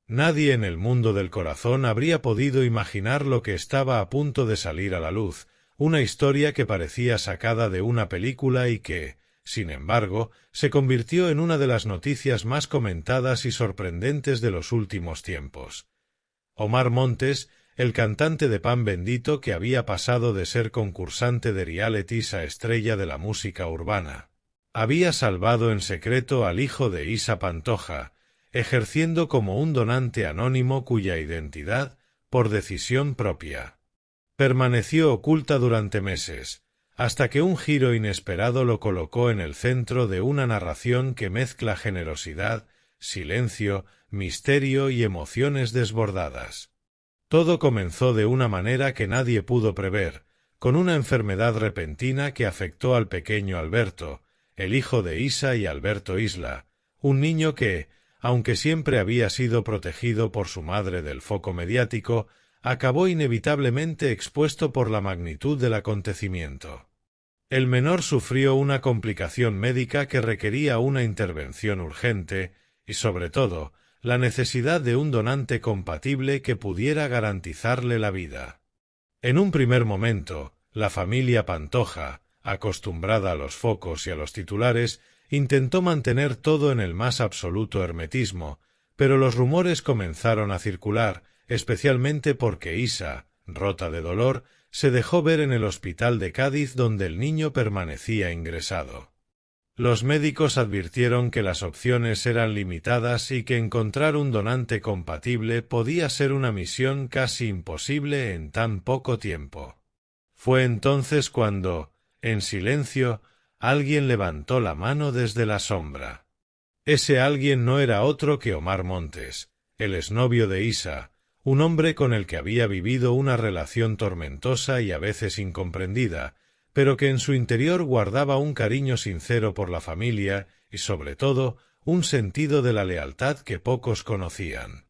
Nadie en el mundo del corazón habría podido imaginar lo que estaba a punto de salir a la luz, una historia que parecía sacada de una película y que, sin embargo, se convirtió en una de las noticias más comentadas y sorprendentes de los últimos tiempos. Omar Montes, el cantante de Pan Bendito que había pasado de ser concursante de realities a estrella de la música urbana, había salvado en secreto al hijo de Isa Pantoja, ejerciendo como un donante anónimo cuya identidad, por decisión propia, permaneció oculta durante meses, hasta que un giro inesperado lo colocó en el centro de una narración que mezcla generosidad, silencio, misterio y emociones desbordadas. Todo comenzó de una manera que nadie pudo prever, con una enfermedad repentina que afectó al pequeño Alberto, el hijo de Isa y Alberto Isla, un niño que, aunque siempre había sido protegido por su madre del foco mediático, acabó inevitablemente expuesto por la magnitud del acontecimiento. El menor sufrió una complicación médica que requería una intervención urgente y, sobre todo, la necesidad de un donante compatible que pudiera garantizarle la vida. En un primer momento, la familia Pantoja, acostumbrada a los focos y a los titulares, intentó mantener todo en el más absoluto hermetismo, pero los rumores comenzaron a circular, especialmente porque Isa, rota de dolor, se dejó ver en el hospital de Cádiz donde el niño permanecía ingresado. Los médicos advirtieron que las opciones eran limitadas y que encontrar un donante compatible podía ser una misión casi imposible en tan poco tiempo. Fue entonces cuando, en silencio, alguien levantó la mano desde la sombra. Ese alguien no era otro que Omar Montes, el exnovio de Isa, un hombre con el que había vivido una relación tormentosa y a veces incomprendida, pero que en su interior guardaba un cariño sincero por la familia y, sobre todo, un sentido de la lealtad que pocos conocían.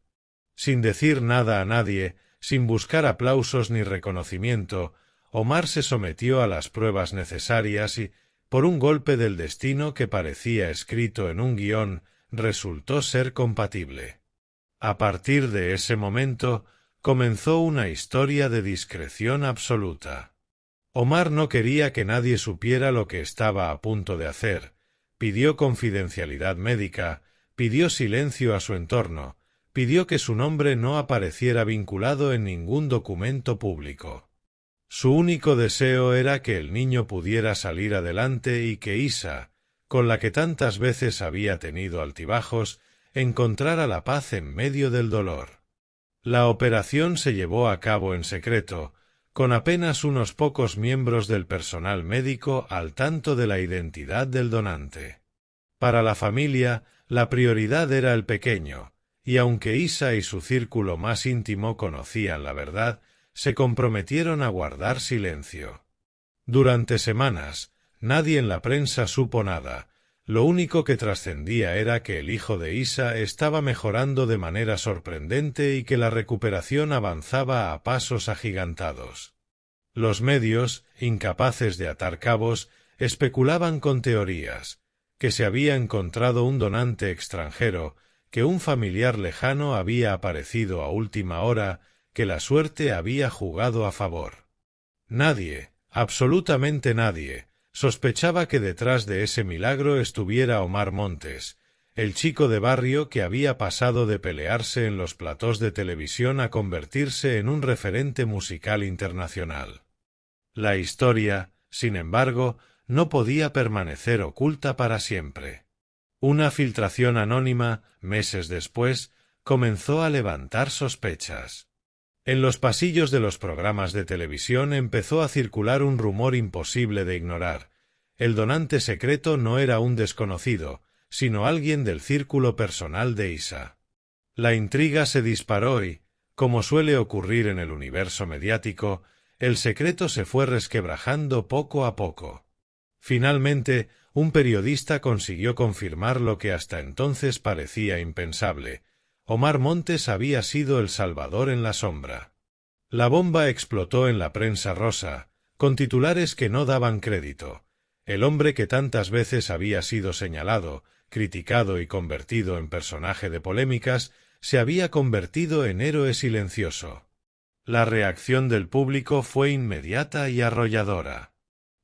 Sin decir nada a nadie, sin buscar aplausos ni reconocimiento, Omar se sometió a las pruebas necesarias y, por un golpe del destino que parecía escrito en un guión, resultó ser compatible. A partir de ese momento, comenzó una historia de discreción absoluta. Omar no quería que nadie supiera lo que estaba a punto de hacer, pidió confidencialidad médica, pidió silencio a su entorno, pidió que su nombre no apareciera vinculado en ningún documento público. Su único deseo era que el niño pudiera salir adelante y que Isa, con la que tantas veces había tenido altibajos, encontrara la paz en medio del dolor. La operación se llevó a cabo en secreto, con apenas unos pocos miembros del personal médico al tanto de la identidad del donante. Para la familia, la prioridad era el pequeño, y aunque Isa y su círculo más íntimo conocían la verdad, se comprometieron a guardar silencio. Durante semanas, nadie en la prensa supo nada. Lo único que trascendía era que el hijo de Isa estaba mejorando de manera sorprendente y que la recuperación avanzaba a pasos agigantados. Los medios, incapaces de atar cabos, especulaban con teorías, que se había encontrado un donante extranjero, que un familiar lejano había aparecido a última hora, que la suerte había jugado a favor. Nadie, absolutamente nadie, sospechaba que detrás de ese milagro estuviera Omar Montes, el chico de barrio que había pasado de pelearse en los platós de televisión a convertirse en un referente musical internacional. La historia, sin embargo, no podía permanecer oculta para siempre. Una filtración anónima, meses después, comenzó a levantar sospechas. En los pasillos de los programas de televisión empezó a circular un rumor imposible de ignorar. El donante secreto no era un desconocido, sino alguien del círculo personal de Isa. La intriga se disparó y, como suele ocurrir en el universo mediático, el secreto se fue resquebrajando poco a poco. Finalmente, un periodista consiguió confirmar lo que hasta entonces parecía impensable. Omar Montes había sido el salvador en la sombra. La bomba explotó en la prensa rosa, con titulares que no daban crédito. El hombre que tantas veces había sido señalado, criticado y convertido en personaje de polémicas, se había convertido en héroe silencioso. La reacción del público fue inmediata y arrolladora.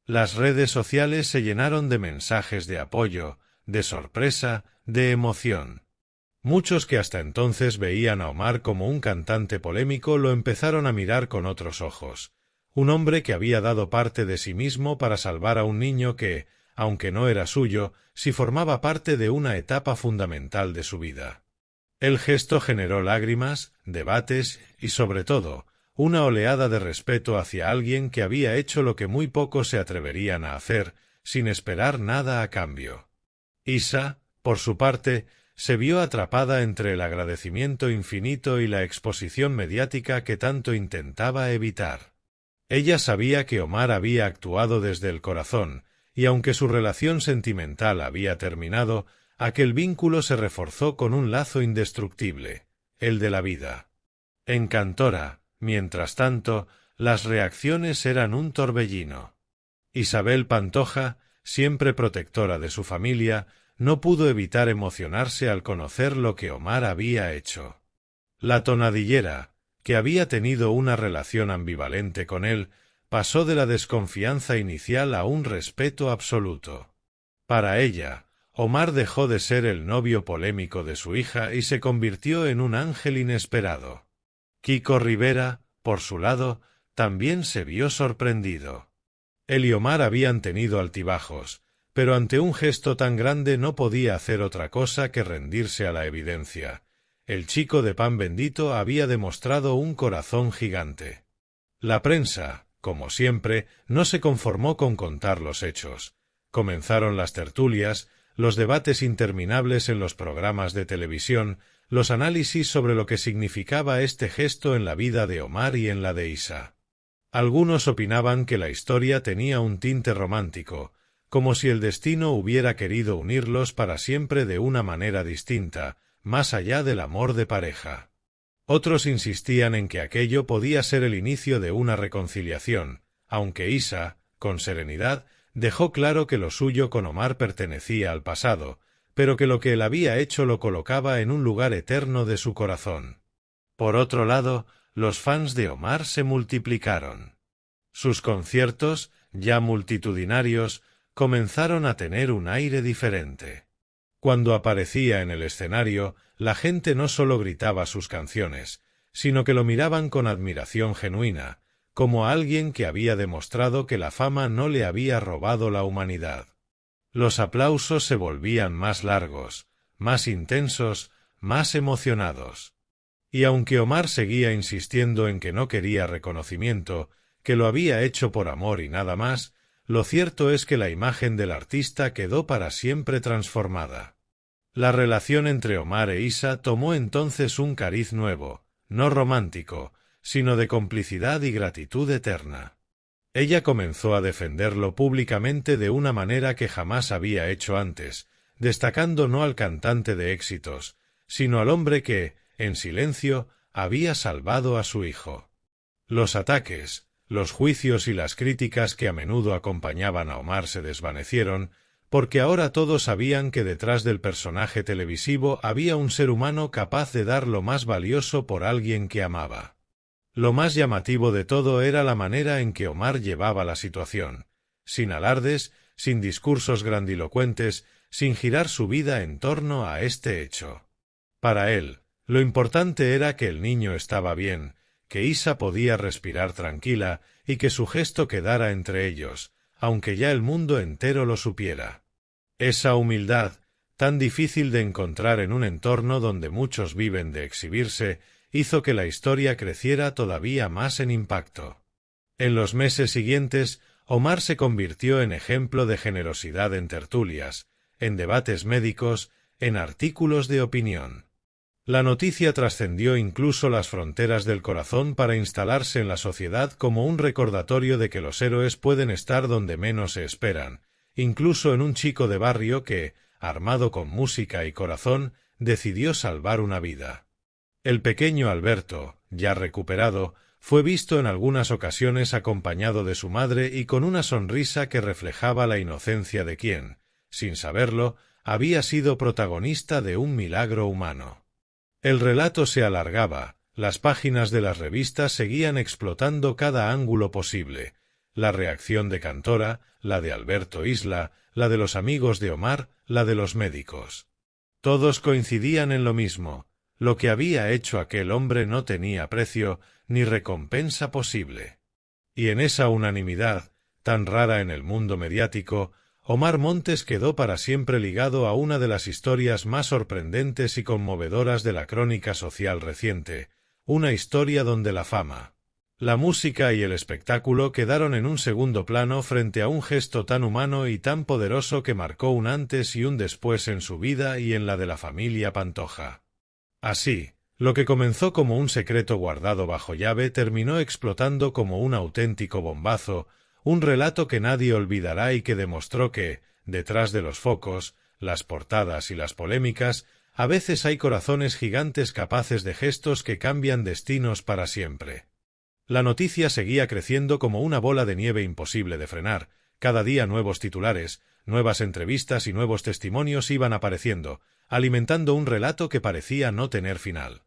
Las redes sociales se llenaron de mensajes de apoyo, de sorpresa, de emoción. Muchos que hasta entonces veían a Omar como un cantante polémico lo empezaron a mirar con otros ojos. Un hombre que había dado parte de sí mismo para salvar a un niño que, aunque no era suyo, sí formaba parte de una etapa fundamental de su vida. El gesto generó lágrimas, debates y, sobre todo, una oleada de respeto hacia alguien que había hecho lo que muy pocos se atreverían a hacer, sin esperar nada a cambio. Isa, por su parte, se vio atrapada entre el agradecimiento infinito y la exposición mediática que tanto intentaba evitar. Ella sabía que Omar había actuado desde el corazón, y aunque su relación sentimental había terminado, aquel vínculo se reforzó con un lazo indestructible, el de la vida. En Cantora, mientras tanto, las reacciones eran un torbellino. Isabel Pantoja, siempre protectora de su familia, no pudo evitar emocionarse al conocer lo que Omar había hecho. La tonadillera, que había tenido una relación ambivalente con él, pasó de la desconfianza inicial a un respeto absoluto. Para ella, Omar dejó de ser el novio polémico de su hija y se convirtió en un ángel inesperado. Kiko Rivera, por su lado, también se vio sorprendido. Él y Omar habían tenido altibajos, pero ante un gesto tan grande no podía hacer otra cosa que rendirse a la evidencia. El chico de pan bendito había demostrado un corazón gigante. La prensa, como siempre, no se conformó con contar los hechos. Comenzaron las tertulias, los debates interminables en los programas de televisión, los análisis sobre lo que significaba este gesto en la vida de Omar y en la de Isa. Algunos opinaban que la historia tenía un tinte romántico, como si el destino hubiera querido unirlos para siempre de una manera distinta, más allá del amor de pareja. Otros insistían en que aquello podía ser el inicio de una reconciliación, aunque Isa, con serenidad, dejó claro que lo suyo con Omar pertenecía al pasado, pero que lo que él había hecho lo colocaba en un lugar eterno de su corazón. Por otro lado, los fans de Omar se multiplicaron. Sus conciertos, ya multitudinarios, comenzaron a tener un aire diferente. Cuando aparecía en el escenario, la gente no solo gritaba sus canciones, sino que lo miraban con admiración genuina, como a alguien que había demostrado que la fama no le había robado la humanidad. Los aplausos se volvían más largos, más intensos, más emocionados. Y aunque Omar seguía insistiendo en que no quería reconocimiento, que lo había hecho por amor y nada más, lo cierto es que la imagen del artista quedó para siempre transformada. La relación entre Omar e Isa tomó entonces un cariz nuevo, no romántico, sino de complicidad y gratitud eterna. Ella comenzó a defenderlo públicamente de una manera que jamás había hecho antes, destacando no al cantante de éxitos, sino al hombre que, en silencio, había salvado a su hijo. Los ataques, los juicios y las críticas que a menudo acompañaban a Omar se desvanecieron, porque ahora todos sabían que detrás del personaje televisivo había un ser humano capaz de dar lo más valioso por alguien que amaba. Lo más llamativo de todo era la manera en que Omar llevaba la situación, sin alardes, sin discursos grandilocuentes, sin girar su vida en torno a este hecho. Para él, lo importante era que el niño estaba bien, que Isa podía respirar tranquila y que su gesto quedara entre ellos, aunque ya el mundo entero lo supiera. Esa humildad, tan difícil de encontrar en un entorno donde muchos viven de exhibirse, hizo que la historia creciera todavía más en impacto. En los meses siguientes, Omar se convirtió en ejemplo de generosidad en tertulias, en debates médicos, en artículos de opinión. La noticia trascendió incluso las fronteras del corazón para instalarse en la sociedad como un recordatorio de que los héroes pueden estar donde menos se esperan, incluso en un chico de barrio que, armado con música y corazón, decidió salvar una vida. El pequeño Alberto, ya recuperado, fue visto en algunas ocasiones acompañado de su madre y con una sonrisa que reflejaba la inocencia de quien, sin saberlo, había sido protagonista de un milagro humano. El relato se alargaba, las páginas de las revistas seguían explotando cada ángulo posible, la reacción de Cantora, la de Alberto Isla, la de los amigos de Omar, la de los médicos. Todos coincidían en lo mismo: lo que había hecho aquel hombre no tenía precio ni recompensa posible. Y en esa unanimidad, tan rara en el mundo mediático, Omar Montes quedó para siempre ligado a una de las historias más sorprendentes y conmovedoras de la crónica social reciente, una historia donde la fama, la música y el espectáculo quedaron en un segundo plano frente a un gesto tan humano y tan poderoso que marcó un antes y un después en su vida y en la de la familia Pantoja. Así, lo que comenzó como un secreto guardado bajo llave terminó explotando como un auténtico bombazo, un relato que nadie olvidará y que demostró que, detrás de los focos, las portadas y las polémicas, a veces hay corazones gigantes capaces de gestos que cambian destinos para siempre. La noticia seguía creciendo como una bola de nieve imposible de frenar. Cada día nuevos titulares, nuevas entrevistas y nuevos testimonios iban apareciendo, alimentando un relato que parecía no tener final.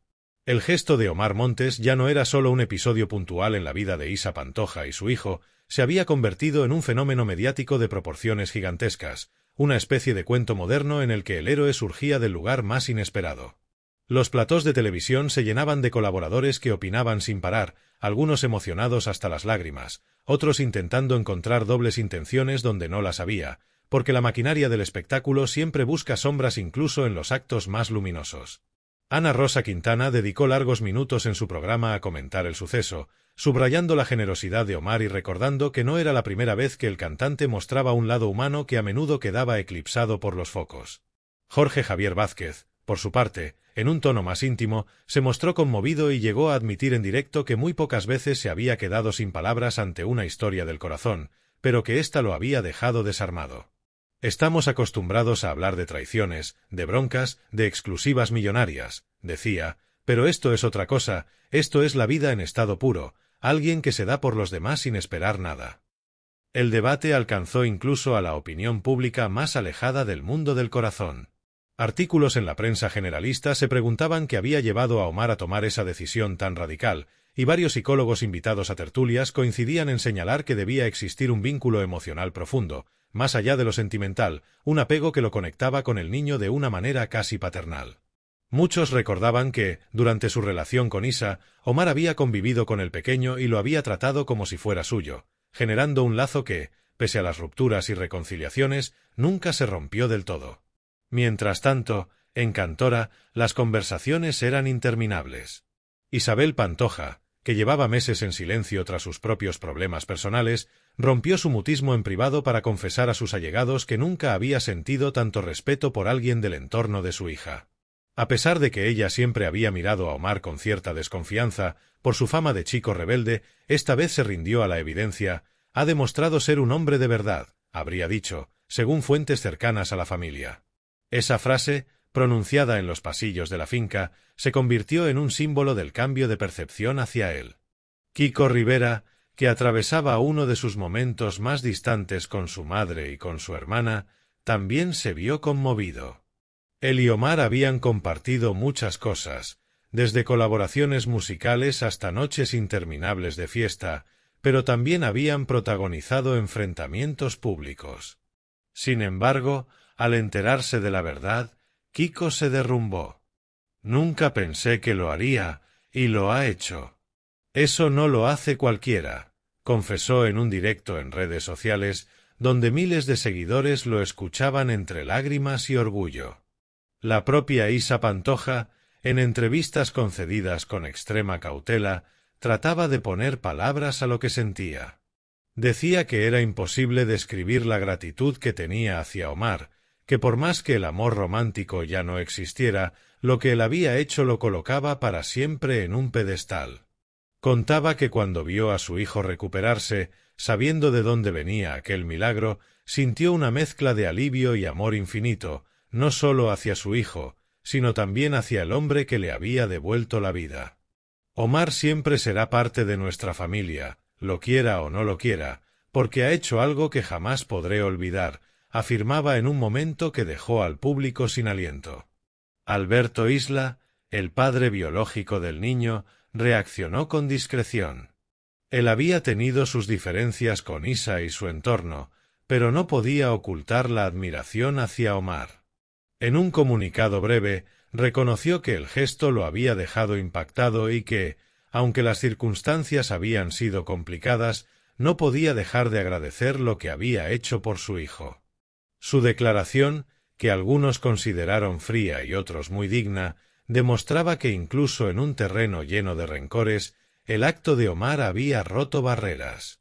El gesto de Omar Montes ya no era solo un episodio puntual en la vida de Isa Pantoja y su hijo, se había convertido en un fenómeno mediático de proporciones gigantescas, una especie de cuento moderno en el que el héroe surgía del lugar más inesperado. Los platós de televisión se llenaban de colaboradores que opinaban sin parar, algunos emocionados hasta las lágrimas, otros intentando encontrar dobles intenciones donde no las había, porque la maquinaria del espectáculo siempre busca sombras incluso en los actos más luminosos. Ana Rosa Quintana dedicó largos minutos en su programa a comentar el suceso, subrayando la generosidad de Omar y recordando que no era la primera vez que el cantante mostraba un lado humano que a menudo quedaba eclipsado por los focos. Jorge Javier Vázquez, por su parte, en un tono más íntimo, se mostró conmovido y llegó a admitir en directo que muy pocas veces se había quedado sin palabras ante una historia del corazón, pero que ésta lo había dejado desarmado. Estamos acostumbrados a hablar de traiciones, de broncas, de exclusivas millonarias, decía, pero esto es otra cosa, esto es la vida en estado puro, alguien que se da por los demás sin esperar nada. El debate alcanzó incluso a la opinión pública más alejada del mundo del corazón. Artículos en la prensa generalista se preguntaban qué había llevado a Omar a tomar esa decisión tan radical, y varios psicólogos invitados a tertulias coincidían en señalar que debía existir un vínculo emocional profundo, más allá de lo sentimental, un apego que lo conectaba con el niño de una manera casi paternal. Muchos recordaban que, durante su relación con Isa, Omar había convivido con el pequeño y lo había tratado como si fuera suyo, generando un lazo que, pese a las rupturas y reconciliaciones, nunca se rompió del todo. Mientras tanto, en Cantora, las conversaciones eran interminables. Isabel Pantoja, que llevaba meses en silencio tras sus propios problemas personales, rompió su mutismo en privado para confesar a sus allegados que nunca había sentido tanto respeto por alguien del entorno de su hija. A pesar de que ella siempre había mirado a Omar con cierta desconfianza, por su fama de chico rebelde, esta vez se rindió a la evidencia: ha demostrado ser un hombre de verdad, habría dicho, según fuentes cercanas a la familia. Esa frase, pronunciada en los pasillos de la finca, se convirtió en un símbolo del cambio de percepción hacia él. Kiko Rivera, que atravesaba uno de sus momentos más distantes con su madre y con su hermana, también se vio conmovido. Él y Omar habían compartido muchas cosas, desde colaboraciones musicales hasta noches interminables de fiesta, pero también habían protagonizado enfrentamientos públicos. Sin embargo, al enterarse de la verdad, Kiko se derrumbó. Nunca pensé que lo haría, y lo ha hecho. Eso no lo hace cualquiera, confesó en un directo en redes sociales, donde miles de seguidores lo escuchaban entre lágrimas y orgullo. La propia Isa Pantoja, en entrevistas concedidas con extrema cautela, trataba de poner palabras a lo que sentía. Decía que era imposible describir la gratitud que tenía hacia Omar, que por más que el amor romántico ya no existiera, lo que él había hecho lo colocaba para siempre en un pedestal. Contaba que cuando vio a su hijo recuperarse, sabiendo de dónde venía aquel milagro, sintió una mezcla de alivio y amor infinito, no sólo hacia su hijo, sino también hacia el hombre que le había devuelto la vida. Omar siempre será parte de nuestra familia, lo quiera o no lo quiera, porque ha hecho algo que jamás podré olvidar, afirmaba en un momento que dejó al público sin aliento. Alberto Isla, el padre biológico del niño, reaccionó con discreción. Él había tenido sus diferencias con Isa y su entorno, pero no podía ocultar la admiración hacia Omar. En un comunicado breve, reconoció que el gesto lo había dejado impactado y que, aunque las circunstancias habían sido complicadas, no podía dejar de agradecer lo que había hecho por su hijo. Su declaración, que algunos consideraron fría y otros muy digna, demostraba que incluso en un terreno lleno de rencores, el acto de Omar había roto barreras.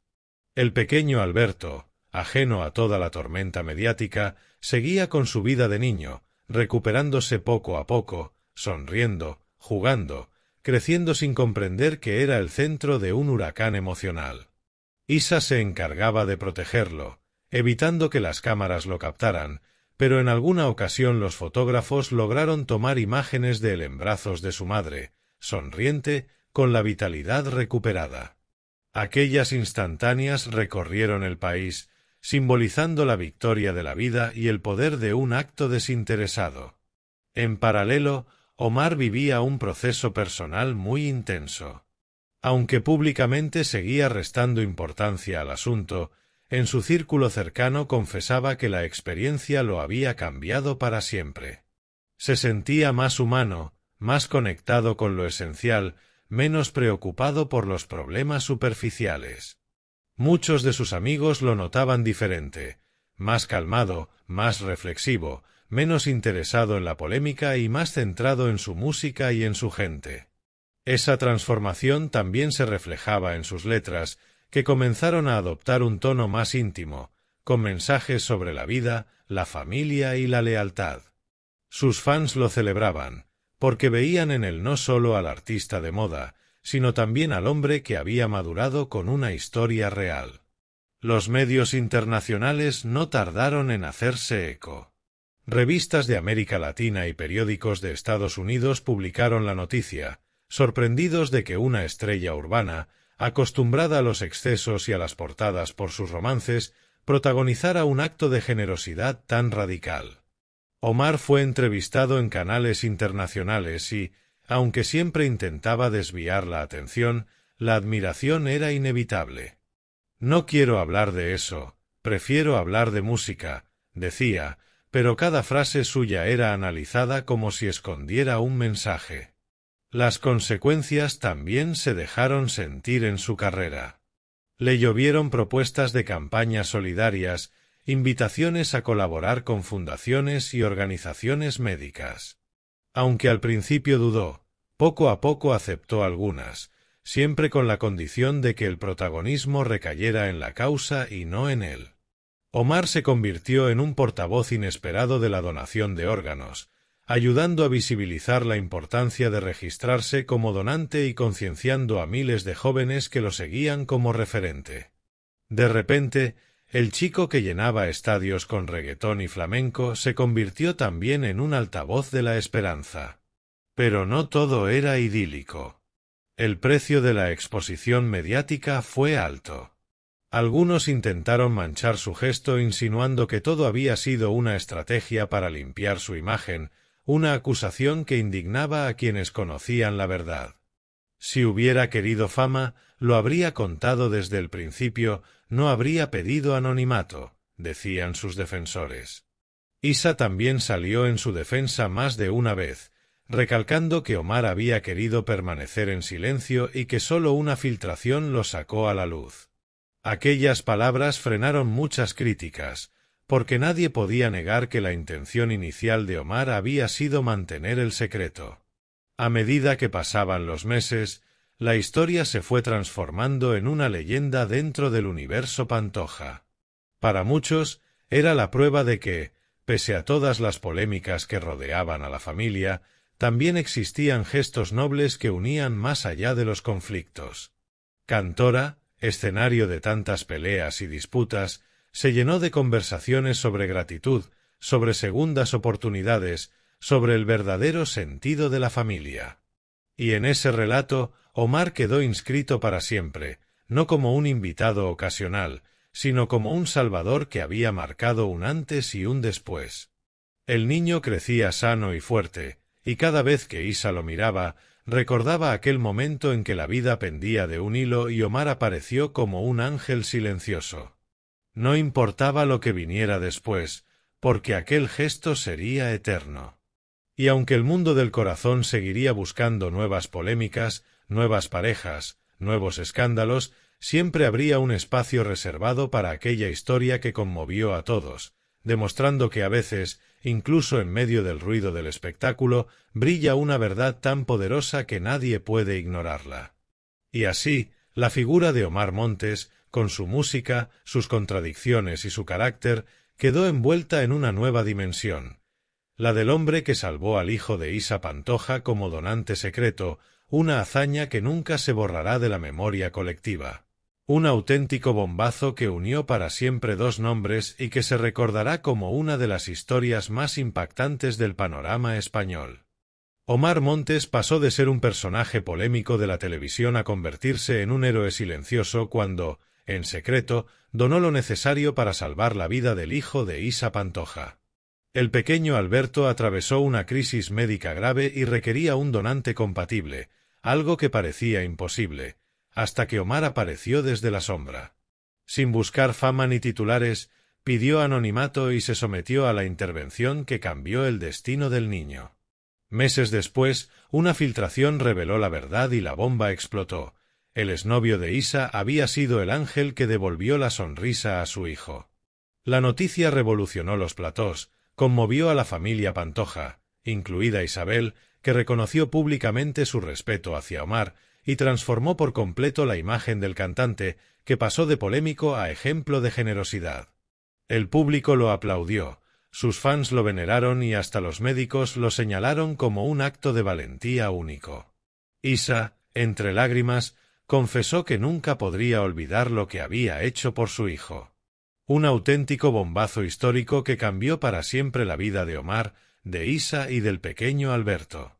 El pequeño Alberto, ajeno a toda la tormenta mediática, seguía con su vida de niño, recuperándose poco a poco, sonriendo, jugando, creciendo sin comprender que era el centro de un huracán emocional. Isa se encargaba de protegerlo, evitando que las cámaras lo captaran, pero en alguna ocasión los fotógrafos lograron tomar imágenes de él en brazos de su madre, sonriente, con la vitalidad recuperada. Aquellas instantáneas recorrieron el país, simbolizando la victoria de la vida y el poder de un acto desinteresado. En paralelo, Omar vivía un proceso personal muy intenso. Aunque públicamente seguía restando importancia al asunto, en su círculo cercano confesaba que la experiencia lo había cambiado para siempre. Se sentía más humano, más conectado con lo esencial, menos preocupado por los problemas superficiales. Muchos de sus amigos lo notaban diferente, más calmado, más reflexivo, menos interesado en la polémica y más centrado en su música y en su gente. Esa transformación también se reflejaba en sus letras, que comenzaron a adoptar un tono más íntimo, con mensajes sobre la vida, la familia y la lealtad. Sus fans lo celebraban, porque veían en él no solo al artista de moda, sino también al hombre que había madurado con una historia real. Los medios internacionales no tardaron en hacerse eco. Revistas de América Latina y periódicos de Estados Unidos publicaron la noticia, sorprendidos de que una estrella urbana, acostumbrada a los excesos y a las portadas por sus romances, protagonizara un acto de generosidad tan radical. Omar fue entrevistado en canales internacionales y, aunque siempre intentaba desviar la atención, la admiración era inevitable. «No quiero hablar de eso, prefiero hablar de música», decía, pero cada frase suya era analizada como si escondiera un mensaje. Las consecuencias también se dejaron sentir en su carrera. Le llovieron propuestas de campañas solidarias, invitaciones a colaborar con fundaciones y organizaciones médicas. Aunque al principio dudó, poco a poco aceptó algunas, siempre con la condición de que el protagonismo recayera en la causa y no en él. Omar se convirtió en un portavoz inesperado de la donación de órganos, ayudando a visibilizar la importancia de registrarse como donante y concienciando a miles de jóvenes que lo seguían como referente. De repente, el chico que llenaba estadios con reggaetón y flamenco se convirtió también en un altavoz de la esperanza. Pero no todo era idílico. El precio de la exposición mediática fue alto. Algunos intentaron manchar su gesto insinuando que todo había sido una estrategia para limpiar su imagen, una acusación que indignaba a quienes conocían la verdad. Si hubiera querido fama, lo habría contado desde el principio, no habría pedido anonimato, decían sus defensores. Isa también salió en su defensa más de una vez, recalcando que Omar había querido permanecer en silencio y que solo una filtración lo sacó a la luz. Aquellas palabras frenaron muchas críticas, porque nadie podía negar que la intención inicial de Omar había sido mantener el secreto. A medida que pasaban los meses, la historia se fue transformando en una leyenda dentro del universo Pantoja. Para muchos, era la prueba de que, pese a todas las polémicas que rodeaban a la familia, también existían gestos nobles que unían más allá de los conflictos. Cantora, escenario de tantas peleas y disputas, se llenó de conversaciones sobre gratitud, sobre segundas oportunidades, sobre el verdadero sentido de la familia. Y en ese relato, Omar quedó inscrito para siempre, no como un invitado ocasional, sino como un salvador que había marcado un antes y un después. El niño crecía sano y fuerte, y cada vez que Isa lo miraba, recordaba aquel momento en que la vida pendía de un hilo y Omar apareció como un ángel silencioso. No importaba lo que viniera después, porque aquel gesto sería eterno. Y aunque el mundo del corazón seguiría buscando nuevas polémicas, nuevas parejas, nuevos escándalos, siempre habría un espacio reservado para aquella historia que conmovió a todos, demostrando que a veces, incluso en medio del ruido del espectáculo, brilla una verdad tan poderosa que nadie puede ignorarla. Y así, la figura de Omar Montes, con su música, sus contradicciones y su carácter, quedó envuelta en una nueva dimensión, la del hombre que salvó al hijo de Isa Pantoja como donante secreto, una hazaña que nunca se borrará de la memoria colectiva. Un auténtico bombazo que unió para siempre dos nombres y que se recordará como una de las historias más impactantes del panorama español. Omar Montes pasó de ser un personaje polémico de la televisión a convertirse en un héroe silencioso cuando, en secreto, donó lo necesario para salvar la vida del hijo de Isa Pantoja. El pequeño Alberto atravesó una crisis médica grave y requería un donante compatible, algo que parecía imposible, hasta que Omar apareció desde la sombra. Sin buscar fama ni titulares, pidió anonimato y se sometió a la intervención que cambió el destino del niño. Meses después, una filtración reveló la verdad y la bomba explotó. El exnovio de Isa había sido el ángel que devolvió la sonrisa a su hijo. La noticia revolucionó los platós, conmovió a la familia Pantoja, incluida Isabel, que reconoció públicamente su respeto hacia Omar, y transformó por completo la imagen del cantante, que pasó de polémico a ejemplo de generosidad. El público lo aplaudió, sus fans lo veneraron y hasta los médicos lo señalaron como un acto de valentía único. Isa, entre lágrimas, confesó que nunca podría olvidar lo que había hecho por su hijo. Un auténtico bombazo histórico que cambió para siempre la vida de Omar, de Isa y del pequeño Alberto.